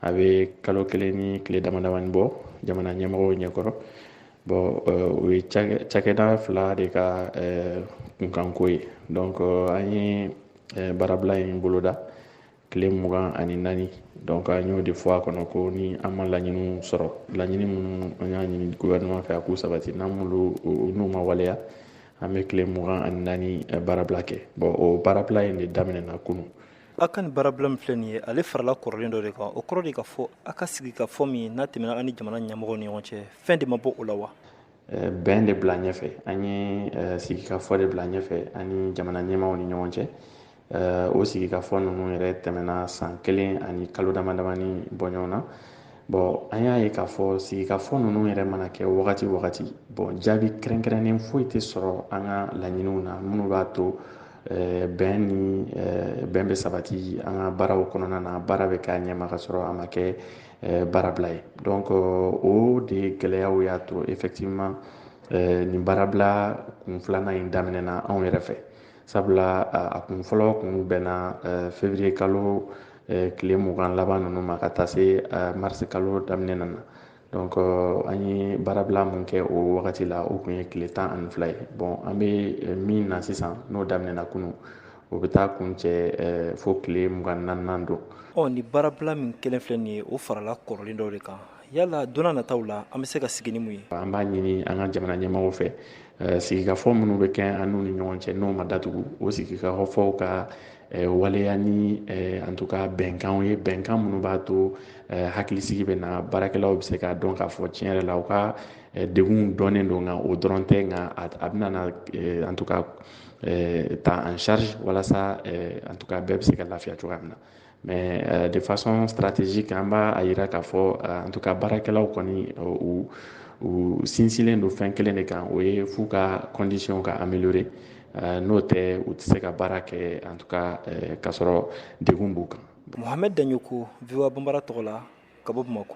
a bɛ kalo kelen ni tile damadamani bɔ jamana ɲɛmɔgɔw ɲɛkɔrɔ. Bon o ye cakɛda fila de ka kunkanko ye. Donc an ye baarabila in boloda tile 24. Donc an y'o de fɔ a kɔnɔ ko ni an ma laɲiniw sɔrɔ, laɲini minnu an y'a ɲini gouvernement fɛ a k'u sabati, n'u ma waleya, an bɛ tile 24 baarabila kɛ. Bon o baarabila in de daminɛna kunun. A ka nin baarabila min filɛ nin ye ale farala kɔrɔlen dɔ de kan, o kɔrɔ de ka fɔ a ka sigi ka fɔ min n'a tɛmɛna an ni jamana ɲɛmɔgɔw ni ɲɔgɔn cɛ, fɛn de ma bɔ o la wa? Bɛn de bila ɲɛfɛ, an ye sigikafɔ de bila ɲɛfɛ ani jamana ɲɛmaaw ni ɲɔgɔn cɛ. O sigikafɔ ninnu yɛrɛ tɛmɛna san 1 ani kalo damadamani bɔ ɲɔgɔn na. Bon an y'a ye k'a fɔ sigikafɔ ninnu yɛrɛ mana kɛ wagati o wagati, bon jaabi kɛrɛnkɛrɛnnen foyi tɛ sɔrɔ an ka laɲiniw na minnu b'a to bɛn bɛ sabati an ka baaraw kɔnɔna na, baara bɛ k'a ɲɛma ka sɔrɔ a ma kɛ baarabila ye. Donc o de gɛlɛyaw y'a to effectivement nin baarabila kun filanan in daminɛna anw yɛrɛ fɛ. Sabula a kun fɔlɔ kun bɛnna février kalo tile 20 laban ninnu ma ka taa se mars kalo daminɛ na. Donc an ye baarabila mun kɛ o wagati la o kun ye tile 12 ye. Bon an bɛ min na sisan n'o daminɛna kunun, o bɛ taa kun cɛ fo tile 24 don. Ni baarabila min kelen filɛ nin ye o farala kɔrɔlen dɔ de kan, yala donna nataw la an bɛ se ka sigi ni mun ye? An b'a ɲini an ka jamana ɲɛmɔgɔw fɛ sigikafɔ minnu bɛ kɛ an n'u ni ɲɔgɔn cɛ n'o ma datugu, o sigikafɔw ka waleya ni en tout cas bɛnkanw ye, bɛnkan minnu b'a to hakilisigi bɛ na, baarakɛlaw bɛ se k'a dɔn k'a fɔ tiɲɛ yɛrɛ la u ka degun dɔnnen don, nka o dɔrɔn tɛ, nka a bɛna en tout cas ta en charge walasa en tout cas bɛɛ bɛ se ka lafiya cogoya min na. Mais de façon stratégique an b'a jira k'a fɔ en tout cas baarakɛlaw kɔni u sinsinlen don fɛn kelen de kan, o ye f'u ka condition ka améliorer, n'o tɛ u tɛ se ka baara kɛ en tout cas k'a sɔrɔ degun b'u kan. Mohamed Daɲoko, VOA Banbara tɔgɔ la, ka bɔ Bamakɔ.